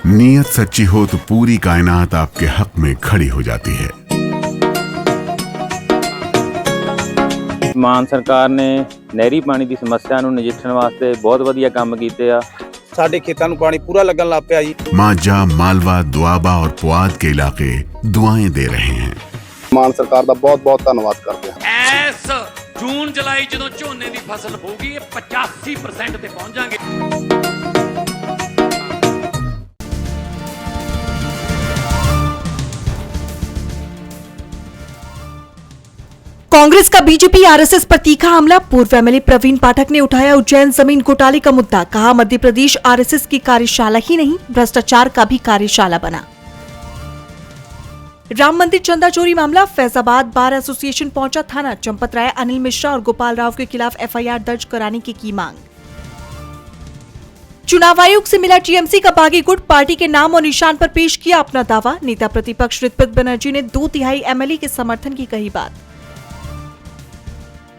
नीयत सच्ची हो तो पूरी कायनात आपके हक में खड़ी हो जाती है। ਮਾਨ ਸਰਕਾਰ ਨੇ ਨਹਿਰੀ ਪਾਣੀ ਦੀ ਸਮੱਸਿਆ ਨੂੰ ਨਜਿੱਠਣ ਵਾਸਤੇ ਬਹੁਤ ਵਧੀਆ ਕੰਮ ਕੀਤੇ ਆ। ਸਾਡੇ ਖੇਤਾਂ ਨੂੰ ਪਾਣੀ ਪੂਰਾ ਲੱਗਣ ਲੱਗ ਪਿਆ ਜੀ। मांझा, मालवा, दुआबा और पुआध के इलाके दुआएं दे रहे हैं। ਮਾਨ ਸਰਕਾਰ ਦਾ ਬਹੁਤ-ਬਹੁਤ ਧੰਨਵਾਦ ਕਰਦੇ ਹਾਂ। ਇਸ ਜੂਨ ਜੁਲਾਈ ਜਦੋਂ ਝੋਨੇ ਦੀ ਫਸਲ ਹੋਊਗੀ ਇਹ 85% ਤੇ ਪਹੁੰਚ ਜਾਾਂਗੇ। कांग्रेस का बीजेपी आरएसएस पर तीखा हमला। पूर्व एमएलए प्रवीण पाठक ने उठाया उज्जैन जमीन घोटाले का मुद्दा। कहा मध्य प्रदेश आरएसएस की कार्यशाला ही नहीं भ्रष्टाचार का भी कार्यशाला बना। राम मंदिर चंदा चोरी मामला। फैजाबाद बार एसोसिएशन पहुंचा थाना। चंपत राय, अनिल मिश्रा और गोपाल राव के खिलाफ एफआईआर दर्ज कराने की मांग। चुनाव आयोग से मिला टीएमसी का बागी गुट। पार्टी के नाम और निशान पर पेश किया अपना दावा। नेता प्रतिपक्ष ऋत्विक बनर्जी ने 2/3 एमएलए के समर्थन की कही बात।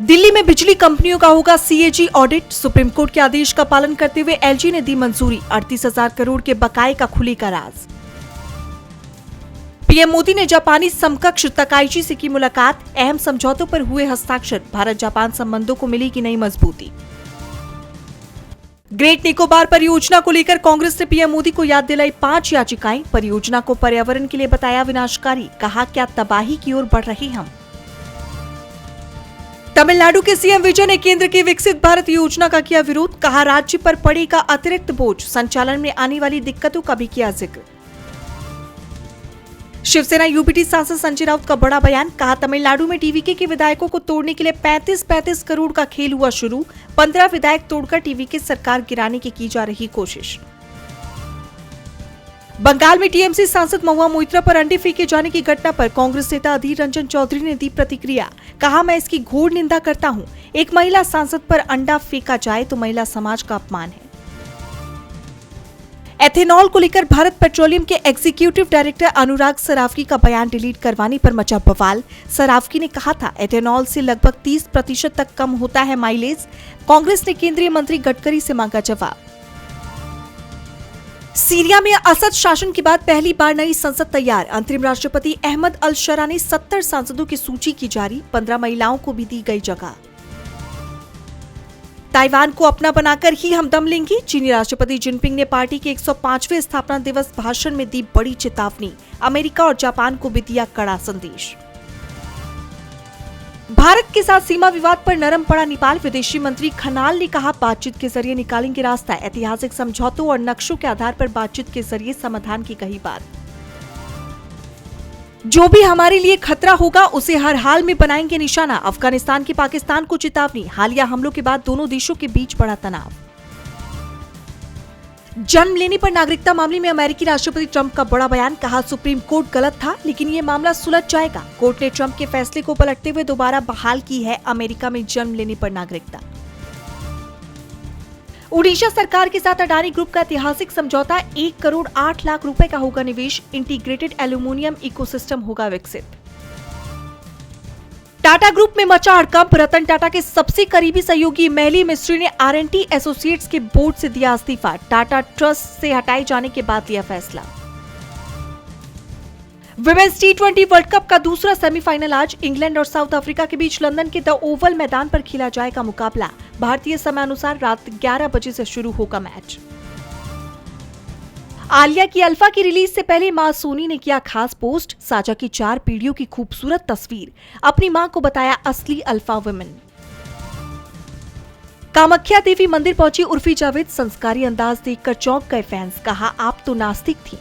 दिल्ली में बिजली कंपनियों का होगा सीएजी ऑडिट। सुप्रीम कोर्ट के आदेश का पालन करते हुए एलजी ने दी मंजूरी। 38,000 करोड़ के बकाये का खुलेगा राज। पीएम मोदी ने जापानी समकक्ष तकाइची से की मुलाकात। अहम समझौतों पर हुए हस्ताक्षर। भारत जापान संबंधों को मिली की नई मजबूती। ग्रेट निकोबार परियोजना को लेकर कांग्रेस ने पीएम मोदी को याद दिलाई 5 याचिकाएं। परियोजना को पर्यावरण के लिए बताया विनाशकारी। कहा क्या तबाही की ओर बढ़ रहे हम। तमिलनाडु के सीएम विजय ने केंद्र की विकसित भारत योजना का किया विरोध। कहा राज्य पर पड़ेगा अतिरिक्त बोझ। संचालन में आने वाली दिक्कतों का भी किया जिक्र। शिवसेना यूपीटी सांसद संजय राउत का बड़ा बयान। कहा तमिलनाडु में टीवीके के विधायकों को तोड़ने के लिए 35 करोड़ का खेल हुआ शुरू। 15 विधायक तोड़कर टीवीके सरकार गिराने की जा रही कोशिश। बंगाल में टीएमसी सांसद महुआ मोइत्रा पर अंडे फेंके जाने की घटना पर कांग्रेस नेता अधीर रंजन चौधरी ने दी प्रतिक्रिया। कहा मैं इसकी घोर निंदा करता हूं। एक महिला सांसद पर अंडा फेंका जाए तो महिला समाज का अपमान है। एथेनॉल को लेकर भारत पेट्रोलियम के एग्जीक्यूटिव डायरेक्टर अनुराग सरावगी का बयान डिलीट करवाने पर मचा बवाल। सरावगी ने कहा था एथेनॉल से लगभग 30% तक कम होता है माइलेज। कांग्रेस ने केंद्रीय मंत्री गडकरी से मांगा जवाब। सीरिया में असद शासन के बाद पहली बार नई संसद तैयार। अंतरिम राष्ट्रपति अहमद अल शरा ने 70 सांसदों की सूची की जारी। 15 महिलाओं को भी दी गई जगह। ताइवान को अपना बनाकर ही हम दम लेंगे। चीनी राष्ट्रपति जिनपिंग ने पार्टी के 105वें स्थापना दिवस भाषण में दी बड़ी चेतावनी। अमेरिका और जापान को भी दिया कड़ा संदेश। भारत के साथ सीमा विवाद पर नरम पड़ा नेपाल। विदेशी मंत्री खनाल ने कहा बातचीत के जरिए निकालेंगे रास्ता। ऐतिहासिक समझौतों और नक्शों के आधार पर बातचीत के जरिए समाधान की कही बात। जो भी हमारे लिए खतरा होगा उसे हर हाल में बनाएंगे निशाना। अफगानिस्तान की पाकिस्तान को चेतावनी। हालिया हमलों के बाद दोनों देशों के बीच बढ़ा तनाव। जन्म लेने पर नागरिकता मामले में अमेरिकी राष्ट्रपति ट्रंप का बड़ा बयान। कहा सुप्रीम कोर्ट गलत था लेकिन ये मामला सुलझ जाएगा। कोर्ट ने ट्रंप के फैसले को पलटते हुए दोबारा बहाल की है अमेरिका में जन्म लेने पर नागरिकता। ओडिशा सरकार के साथ अडानी ग्रुप का ऐतिहासिक समझौता। 1 करोड़ 8 लाख रुपए का होगा निवेश। इंटीग्रेटेड एल्यूमिनियम इकोसिस्टम होगा विकसित। टाटा ग्रुप में मचा हड़कंप। रतन टाटा के सबसे करीबी सहयोगी मैली मिस्त्री ने आरएनटी एसोसिएट्स के बोर्ड से दिया इस्तीफा। टाटा ट्रस्ट से हटाए जाने के बाद लिया फैसला। विमेंस T20 वर्ल्ड कप का दूसरा सेमीफाइनल आज। इंग्लैंड और साउथ अफ्रीका के बीच लंदन के द ओवल मैदान पर खेला जाएगा मुकाबला। भारतीय समयानुसार रात 11 बजे से शुरू होगा मैच। आलिया की अल्फा की रिलीज से पहले मां सोनी ने किया खास पोस्ट। साझा की 4 पीढ़ियों की खूबसूरत तस्वीर। अपनी मां को बताया असली अल्फा वुमेन। कामाख्या देवी मंदिर पहुंची उर्फी जावेद। संस्कारी अंदाज देखकर चौंक गए फैंस। कहा आप तो नास्तिक थी।